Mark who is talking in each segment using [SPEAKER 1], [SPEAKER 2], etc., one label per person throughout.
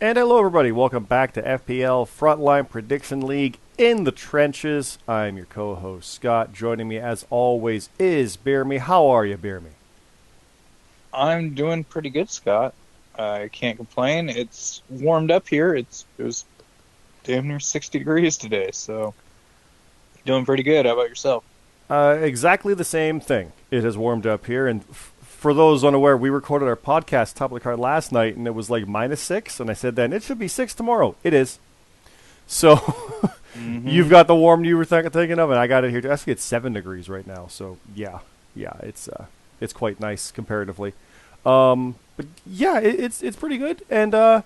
[SPEAKER 1] And hello, everybody. Welcome back to FPL Frontline Prediction League in the trenches. I'm your co-host, Scott. Joining me, as always, is BeerMe. How are you, BeerMe?
[SPEAKER 2] I'm doing pretty good, Scott. I can't complain. It's warmed up here. It was damn near 60 degrees today, so doing pretty good. How about yourself?
[SPEAKER 1] Exactly the same thing. It has warmed up here, and for those unaware, we recorded our podcast top of the card last night, and it was like -6, and I said then it should be 6 tomorrow. It is. So you've got the warm you were thinking of, and I got it here. I think it's 7 degrees right now. So yeah, it's quite nice comparatively. But yeah, it's pretty good, and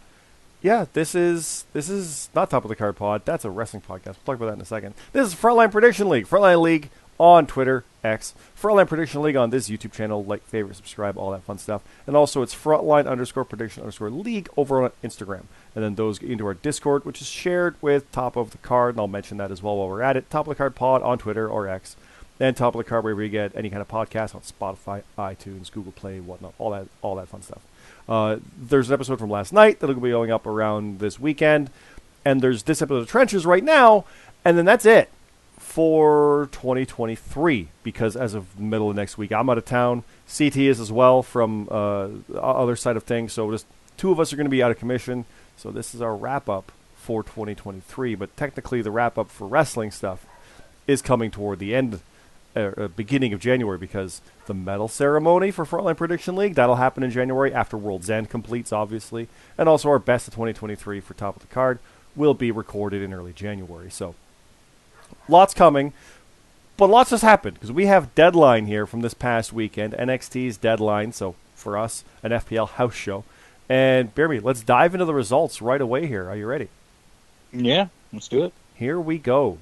[SPEAKER 1] yeah, this is not top of the card pod. That's a wrestling podcast. We'll talk about that in a second. This is Frontline Prediction League. Frontline League on Twitter, X. Frontline Prediction League on this YouTube channel. Like, favorite, subscribe, all that fun stuff. And also, it's Frontline_Prediction_League over on Instagram. And then those get into our Discord, which is shared with Top of the Card. And I'll mention that as well while we're at it. Top of the Card pod on Twitter or X. And Top of the Card wherever you get any kind of podcast on Spotify, iTunes, Google Play, whatnot. All that fun stuff. There's an episode from last night that'll be going up around this weekend. And there's this episode of Trenches right now. And then that's it for 2023, because as of the middle of next week, I'm out of town. CT is as well from other side of things. So just two of us are going to be out of commission. So this is our wrap-up for 2023. But technically the wrap-up for wrestling stuff is coming toward the end, beginning of January, because the medal ceremony for Frontline Prediction League, that'll happen in January after Worlds End completes, obviously. And also our best of 2023 for Top of the Card will be recorded in early January. So lots coming, but lots has happened, because we have Deadline here from this past weekend, NXT's Deadline, so for us, an FPL house show. And BeerMe, let's dive into the results right away here. Are you ready?
[SPEAKER 2] Yeah, let's do it.
[SPEAKER 1] Here we go.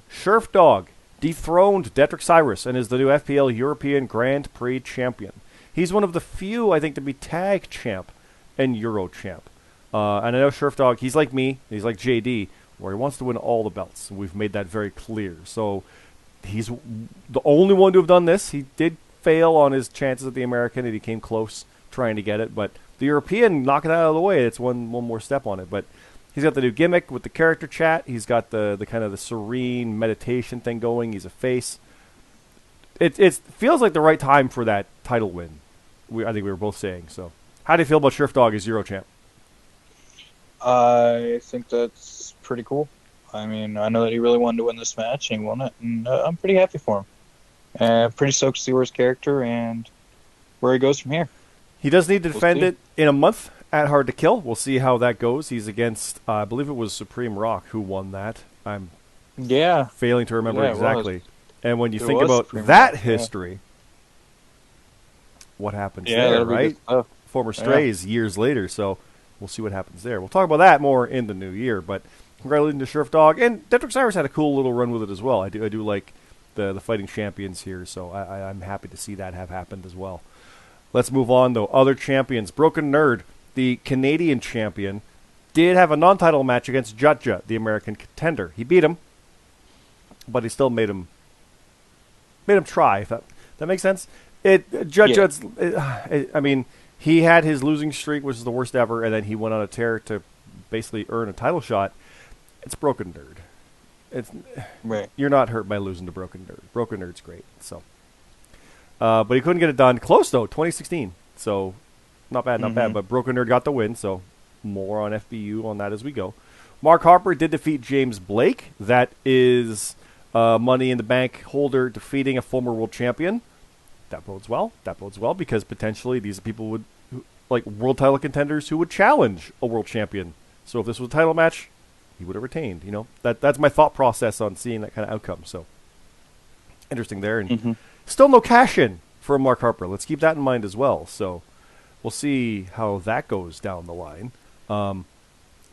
[SPEAKER 1] Dog dethroned Detrick Cyrus and is the new FPL European Grand Prix champion. He's one of the few, I think, to be tag champ and Euro champ. And I know Dog, he's like me, he's like JD, where he wants to win all the belts. We've made that very clear. So he's the only one to have done this. He did fail on his chances at the American, and he came close trying to get it. But the European, knock it out of the way. It's one more step on it. But he's got the new gimmick with the character chat. He's got the kind of the serene meditation thing going. He's a face. It feels like the right time for that title win. I think we were both saying. So how do you feel about Dog as Euro champ?
[SPEAKER 2] I think that's pretty cool. I mean, I know that he really wanted to win this match, and he won it, and I'm pretty happy for him. Pretty stoked to see where his character and where he goes from here.
[SPEAKER 1] He does need to defend it in a month at Hard to Kill. We'll see how that goes. He's against, I believe it was Supreme Rock who won that. I'm failing to remember exactly. And when you think about Supreme that Rock, history, what happens there, right? Former Strays years later, so we'll see what happens there. We'll talk about that more in the new year, but congratulations to Dog. And Detrick Cyrus had a cool little run with it as well. I do like the fighting champions here, so I'm happy to see that have happened as well. Let's move on, though. Other champions. Broken Nerd, the Canadian champion, did have a non-title match against Jutja, the American contender. He beat him, but he still made him try, if that makes sense. I mean, he had his losing streak, which is the worst ever, and then he went on a tear to basically earn a title shot. It's Broken Nerd. You're not hurt by losing to Broken Nerd. Broken Nerd's great. So, but he couldn't get it done. Close though, 2016. So, not bad. But Broken Nerd got the win. So, more on FBU on that as we go. Mark Harper did defeat James Blake. That is Money in the Bank holder defeating a former world champion. That bodes well because potentially these people would like world title contenders who would challenge a world champion. So if this was a title match, he would have retained. You know, that's my thought process on seeing that kind of outcome. So interesting there, and still no cash in for Mark Harper. Let's keep that in mind as well. So we'll see how that goes down the line.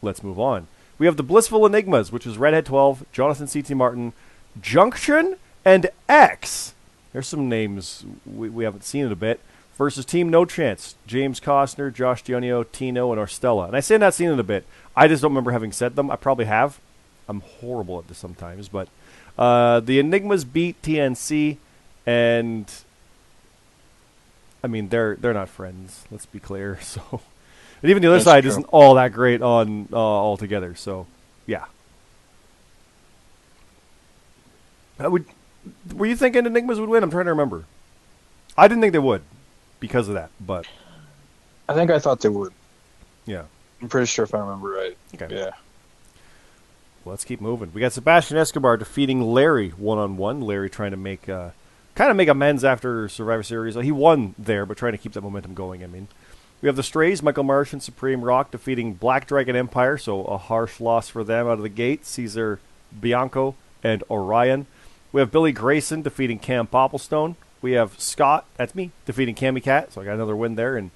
[SPEAKER 1] Let's move on. We have the Blissful Enigmas, which is Redhead 12, Jonathan C.T. Martin, Junction, and X. There's some names we haven't seen in a bit. Versus Team No Chance, James Costner, Josh Dionio, Tino, and Orstella. And I say not seen in a bit. I just don't remember having said them. I probably have. I'm horrible at this sometimes. But the Enigmas beat TNC, and I mean they're not friends. Let's be clear. So And even the other
[SPEAKER 2] That's
[SPEAKER 1] side
[SPEAKER 2] true.
[SPEAKER 1] isn't all that great on altogether. So, yeah. Were you thinking Enigmas would win? I'm trying to remember. I didn't think they would because of that, but
[SPEAKER 2] I think I thought they would.
[SPEAKER 1] yeah.
[SPEAKER 2] I'm pretty sure if I remember right.
[SPEAKER 1] Okay.
[SPEAKER 2] Yeah.
[SPEAKER 1] Well, let's keep moving. We got Sebastian Escobar defeating Larry one-on-one. Larry trying to make amends after Survivor Series. He won there, but trying to keep that momentum going. I mean, we have the Strays, Michael Marsh and Supreme Rock defeating Black Dragon Empire, so a harsh loss for them out of the gate. Caesar Bianco and Orion. We have Billy Grayson defeating Cam Popplestone. We have Scott, that's me, defeating Cammy Cat, so I got another win there. And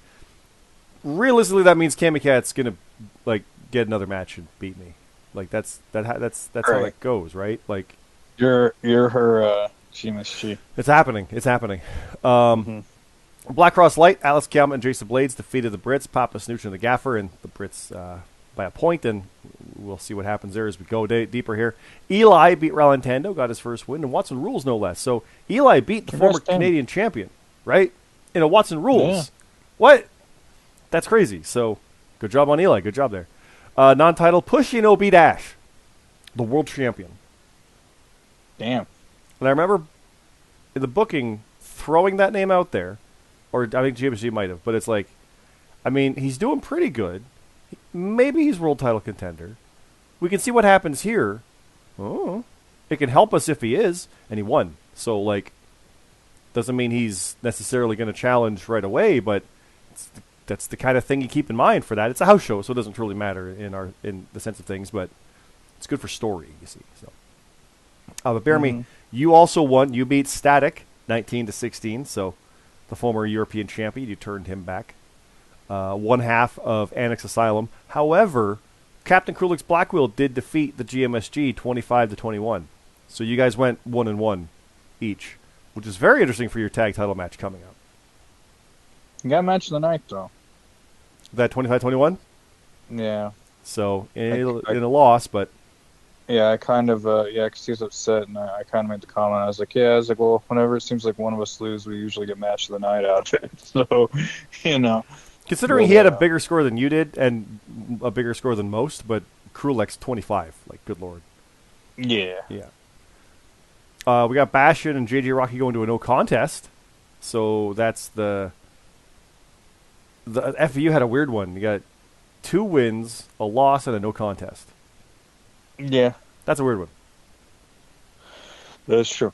[SPEAKER 1] realistically, that means Cammy Cat's gonna get another match and beat me. That's how it goes, right?
[SPEAKER 2] You're her she.
[SPEAKER 1] It's happening. Black Cross Light, Alex Kelm and Jason Blades defeated the Brits, Papa Snooch and the Gaffer, and the Brits by a point, and we'll see what happens there as we go deeper here. Eli beat Ralantando, got his first win, and Watson Rules no less. So Eli beat the former Canadian champion, right? In a Watson Rules.
[SPEAKER 2] Yeah.
[SPEAKER 1] What? That's crazy. So good job on Eli. Good job there. Non-title, Pushino beat Ash, the world champion.
[SPEAKER 2] Damn.
[SPEAKER 1] And I remember in the booking throwing that name out there, or I think GMG might have, but it's like, I mean, he's doing pretty good. Maybe he's world title contender. We can see what happens here. Oh, it can help us if he is, and he won. So, doesn't mean he's necessarily going to challenge right away, but that's the kind of thing you keep in mind for that. It's a house show, so it doesn't really matter in the sense of things, but it's good for story, you see. So, but BeerMe, you also won. You beat Static 19-16. So, the former European champion, you turned him back. One half of Annex Asylum. However, Captain Krulix Blackwheel did defeat the GMSG 25-21. So you guys went 1-1 each, which is very interesting for your tag title match coming up.
[SPEAKER 2] You got a match of the night though.
[SPEAKER 1] That 25-21?
[SPEAKER 2] Yeah.
[SPEAKER 1] So in a loss, but
[SPEAKER 2] yeah, I kind of because he was upset, and I kind of made the comment. I was like, well, whenever it seems like one of us lose, we usually get match of the night out of it. So,
[SPEAKER 1] considering he had a bigger score than you did and a bigger score than most, but Krulix 25, good lord.
[SPEAKER 2] Yeah.
[SPEAKER 1] Yeah. We got Bastion and JJ Rocky going to a no contest. So that's the FU had a weird one. You got 2 wins, a loss, and a no contest.
[SPEAKER 2] Yeah.
[SPEAKER 1] That's a weird one.
[SPEAKER 2] That's true.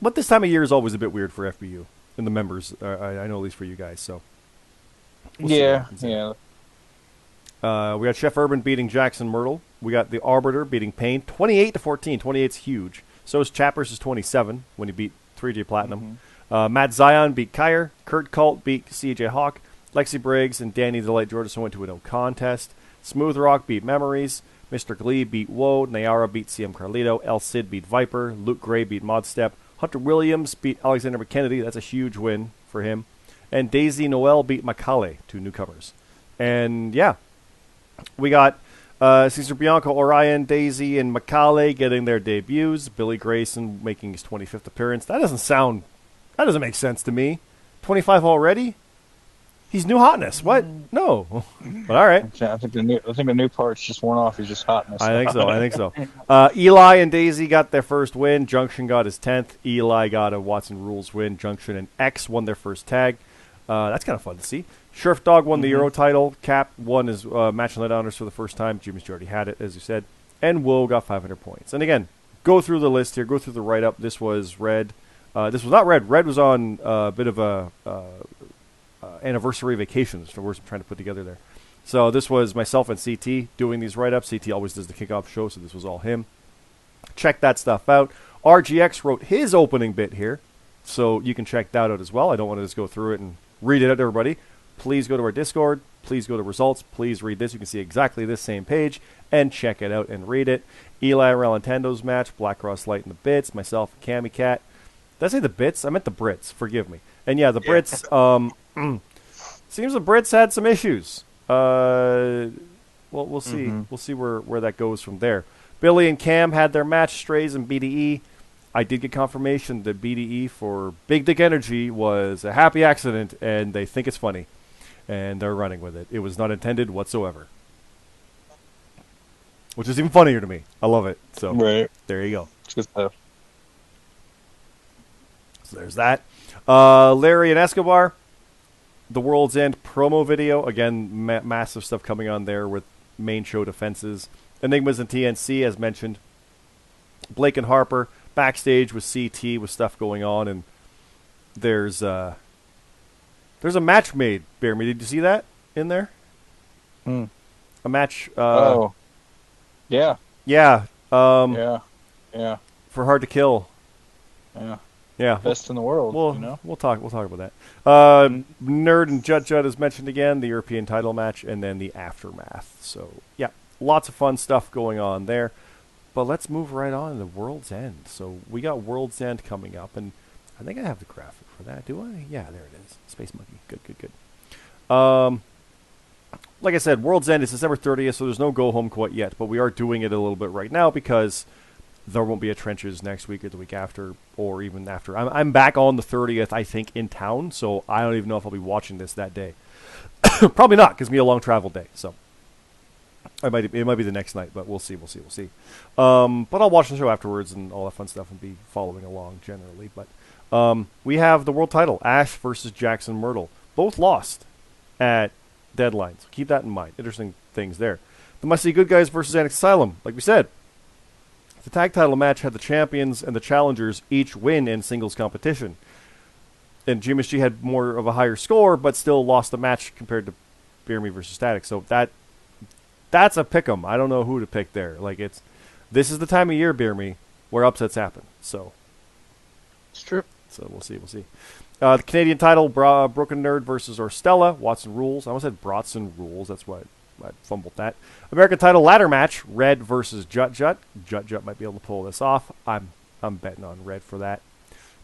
[SPEAKER 1] But this time of year is always a bit weird for FBU and the members. I know at least for you guys. So. We'll
[SPEAKER 2] yeah.
[SPEAKER 1] We got Chef Urban beating Jackson Myrtle. We got the Arbiter beating Payne 28-14. 28's huge. So is Chappers is 27 when he beat 3J Platinum. Matt Zion beat Kyer. Kurt Colt beat CJ Hawk. Lexi Briggs and Danny Delight Jordison went to a no contest. Smooth Rock beat Memories. Mr. Glee beat Woe. Nayara beat CM Carlito. El Cid beat Viper. Luke Gray beat Modstep. Hunter Williams beat Alexander McKennedy. That's a huge win for him. And Daisy Noel beat Makale, 2 newcomers. And, yeah, we got Cesar Bianco, Orion, Daisy, and Makale getting their debuts. Billy Grayson making his 25th appearance. That doesn't make sense to me. 25 already? He's new hotness. What? No. But all right.
[SPEAKER 2] I think the new part's just worn off. He's just hotness.
[SPEAKER 1] I think so. Eli and Daisy got their first win. Junction got his 10th. Eli got a Watson Rules win. Junction and X won their first tag. That's kind of fun to see. Sheriff Dog won the Euro title. Cap won his match and let honors for the first time. Jimmy's already had it, as you said. And Woe got 500 points. And again, go through the list here. Go through the write-up. This was Red. This was not Red. Red was on a bit of a anniversary vacations for what I'm trying to put together there. So this was myself and CT doing these write-ups. CT always does the kickoff show, so this was all him. Check that stuff out. RGX wrote his opening bit here, so you can check that out as well. I don't want to just go through it and read it out to everybody. Please go to our Discord. Please go to results. Please read this. You can see exactly this same page and check it out and read it. Eli and Ralentando's match, Black Cross Light and the Bits, myself and Cammy Cat. Did I say the Bits? I meant the Brits. Forgive me. And yeah, the Brits, seems the Brits had some issues. Well, we'll see. We'll see where that goes from there. Billy and Cam had their match, Strays and BDE. I did get confirmation that BDE for Big Dick Energy was a happy accident, and they think it's funny. and they're running with it. It was not intended whatsoever. Which is even funnier to me. I love it. So
[SPEAKER 2] Right.
[SPEAKER 1] there you go.
[SPEAKER 2] It's good stuff.
[SPEAKER 1] So there's that. Larry and Escobar, the World's End promo video. Again, massive stuff coming on there with main show defenses. Enigmas and TNC, as mentioned. Blake and Harper, backstage with CT with stuff going on. And there's a match made, BeerMe. Did you see that in there?
[SPEAKER 2] Hmm.
[SPEAKER 1] A match.
[SPEAKER 2] Oh. Yeah.
[SPEAKER 1] Yeah.
[SPEAKER 2] Yeah.
[SPEAKER 1] For Hard to Kill.
[SPEAKER 2] Yeah.
[SPEAKER 1] Yeah.
[SPEAKER 2] Best in the world,
[SPEAKER 1] We'll
[SPEAKER 2] you know?
[SPEAKER 1] we'll talk about that. Nerd and Jut is mentioned again, the European title match, and then the aftermath. So yeah, lots of fun stuff going on there. But let's move right on to World's End. So we got World's End coming up, and I think I have the graphic for that. Do I? Yeah, there it is. Space Monkey. Good. Like I said, World's End is December 30th, so there's no go home quite yet. But we are doing it a little bit right now because there won't be a Trenches next week or the week after, or even after. I'm back on the 30th, I think, in town, so I don't even know if I'll be watching this that day. Probably not, because it'll be a long travel day. So it might be the next night, but we'll see. But I'll watch the show afterwards and all that fun stuff and be following along generally. But we have the world title, Ash versus Jackson Myrtle. Both lost at Deadline, so keep that in mind. Interesting things there. The Must See Good Guys versus Annex Asylum. Like we said, the tag title match had the champions and the challengers each win in singles competition. And GMSG had more of a higher score, but still lost the match compared to BeerMe versus Static. So that's a pick'em. I don't know who to pick there. This is the time of year, BeerMe, where upsets happen. So
[SPEAKER 2] It's true.
[SPEAKER 1] So we'll see. The Canadian title, Broken Nerd versus Orstella. Watson Rules. I almost said Bratson Rules. That's why I fumbled that. American title ladder match, Red versus Jut. Jut might be able to pull this off. I'm betting on Red for that.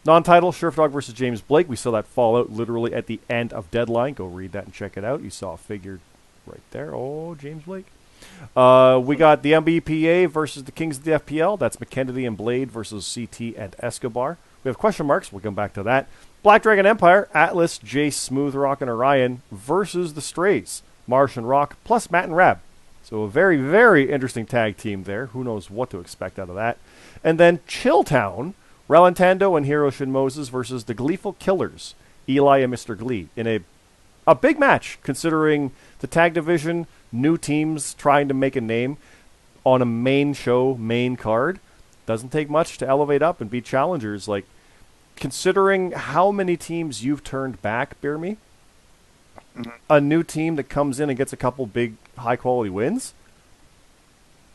[SPEAKER 1] Non-title, Sheriff Dog versus James Blake. We saw that fall out literally at the end of Deadline. Go read that and check it out. You saw a figure right there. Oh, James Blake. We got the MBPA versus the Kings of the FPL. That's McKennedy and Blade versus CT and Escobar. We have question marks. We'll come back to that. Black Dragon Empire, Atlas, Jace, Smooth Rock, and Orion versus the Strays, Marsh and Rock, plus Matt and Rab. So a very, very interesting tag team there. Who knows what to expect out of that. And then Chilltown, Relantando and Hiroshi Moses versus the Gleeful Killers, Eli and Mr. Glee, in a big match, considering the tag division, new teams trying to make a name on a main show, main card. Doesn't take much to elevate up and be challengers. Considering how many teams you've turned back, BeerMe, a new team that comes in and gets a couple big, high-quality wins,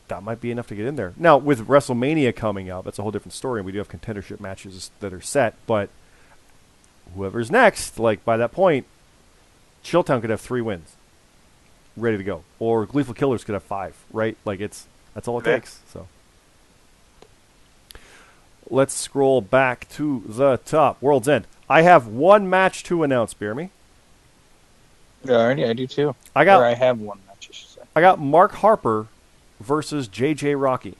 [SPEAKER 1] that might be enough to get in there. Now, with WrestleMania coming up, that's a whole different story, and we do have contendership matches that are set, but whoever's next, by that point, Chilltown could have 3 wins ready to go. Or Gleeful Killers could have 5, right? That's all it takes, so. Let's scroll back to the top. World's End. I have one match to announce, BeerMe.
[SPEAKER 2] Yeah, I do too.
[SPEAKER 1] I
[SPEAKER 2] have one match, I should say.
[SPEAKER 1] I got Mark Harper versus JJ Rocky.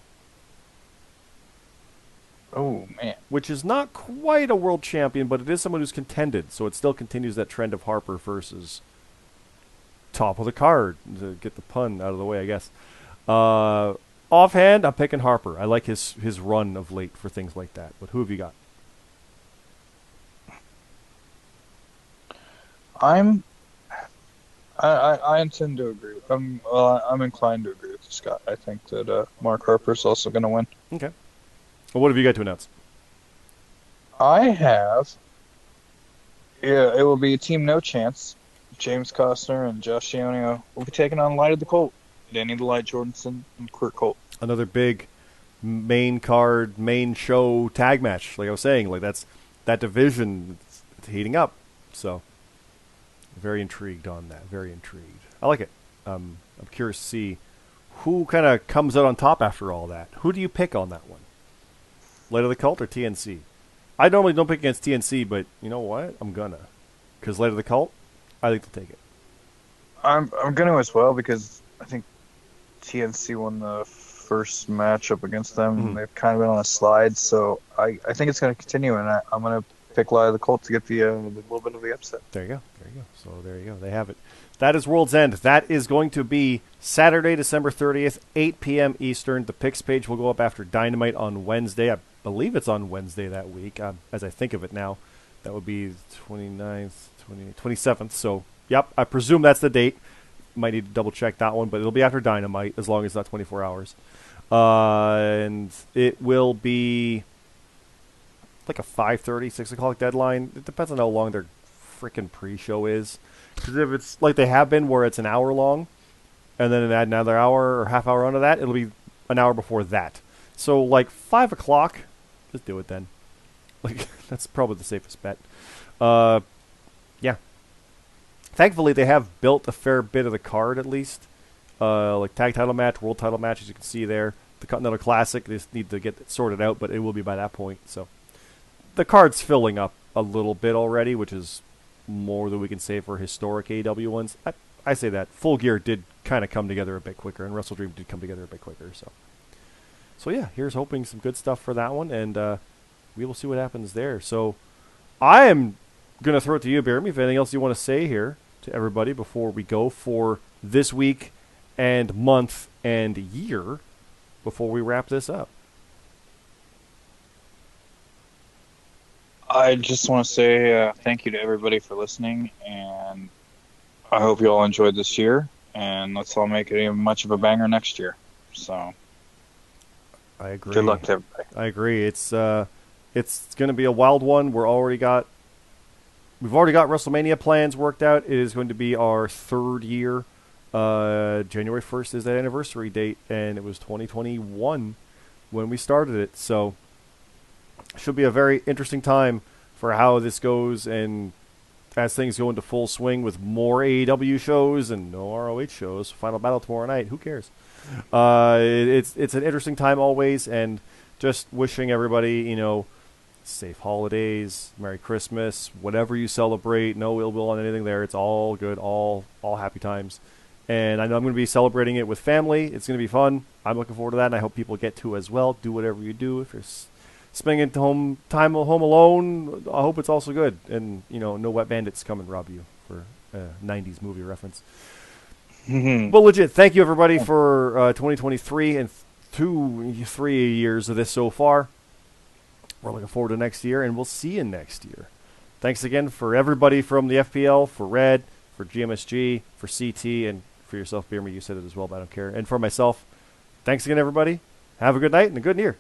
[SPEAKER 2] Oh, man.
[SPEAKER 1] Which is not quite a world champion, but it is someone who's contended, so it still continues that trend of Harper versus top of the card, to get the pun out of the way, I guess. Offhand, I'm picking Harper. I like his run of late for things like that. But who have you got?
[SPEAKER 2] I intend to agree. I'm inclined to agree with Scott. I think that Mark Harper's also going to win.
[SPEAKER 1] Okay. Well, what have you got to announce?
[SPEAKER 2] I have. Yeah, it will be Team No Chance. James Costner and Josh Ionio will be taking on Light of the Colt. Danny the Light Jordanson and Kurt Colt.
[SPEAKER 1] Another big main card, main show tag match. Like I was saying, that's that division. It's heating up. So, very intrigued on that. Very intrigued. I like it. I'm curious to see who kind of comes out on top after all that. Who do you pick on that one? Light of the Cult or TNC? I normally don't pick against TNC, but you know what? I'm gonna. Because Light of the Cult, I think they'll take it.
[SPEAKER 2] I'm gonna as well, because I think TNC won the first match up against them.
[SPEAKER 1] Mm-hmm.
[SPEAKER 2] They've kind of been on a slide, so I think it's going to continue, and I'm going to pick a lot of the Colts to get the little bit of the upset.
[SPEAKER 1] There you go. There you go. So there you go. They have it. That is World's End. That is going to be Saturday, December 30th, 8 p.m. Eastern. The picks page will go up after Dynamite on Wednesday. I believe it's on Wednesday that week, as I think of it now. That would be 29th, 27th. So, yep, I presume that's the date. Might need to double check that one, but it'll be after Dynamite as long as it's not 24 hours. And it will be like a 5:30, 6 o'clock deadline. It depends on how long their freaking pre-show is. Because if it's like they have been, where it's an hour long, and then add another hour or half hour onto that, it'll be an hour before that. So like 5 o'clock, just do it then. Like that's probably the safest bet. Yeah. Thankfully, they have built a fair bit of the card at least. Like tag title match, world title match, as you can see there. The Continental Classic, they just need to get it sorted out, but it will be by that point. So the card's filling up a little bit already, which is more than we can say for historic AEW ones. I say that. Full Gear did kind of come together a bit quicker, and Wrestle Dream did come together a bit quicker. So yeah, here's hoping some good stuff for that one, and we will see what happens there. So I am going to throw it to you, BeerMe, if anything else you want to say here to everybody before we go for this week and month and year before we wrap this up.
[SPEAKER 2] I just want to say thank you to everybody for listening, and I hope you all enjoyed this year, and let's all make it even much of a banger next year. So
[SPEAKER 1] I agree.
[SPEAKER 2] Good luck to everybody.
[SPEAKER 1] I agree. It's going to be a wild one. We've already got WrestleMania plans worked out. It is going to be our third year. January 1st is that anniversary date, and it was 2021 when we started it. So should be a very interesting time for how this goes, and as things go into full swing with more AEW shows and no ROH shows. Final Battle tomorrow night. Who cares? It's an interesting time always, and just wishing everybody, safe holidays, Merry Christmas, whatever you celebrate. No ill will on anything there. It's all good, all happy times. And I know I'm going to be celebrating it with family. It's going to be fun. I'm looking forward to that, and I hope people get to as well. Do whatever you do. If you're spending time home alone, I hope it's also good. And, no wet bandits come and rob you, for a 90s movie reference. Well, legit, thank you, everybody, for 2023 and 3 years of this so far. We're looking forward to next year, and we'll see you next year. Thanks again for everybody from the FPL, for Red, for GMSG, for CT, and for yourself, BeerMe. You said it as well, but I don't care. And for myself, thanks again, everybody. Have a good night and a good year.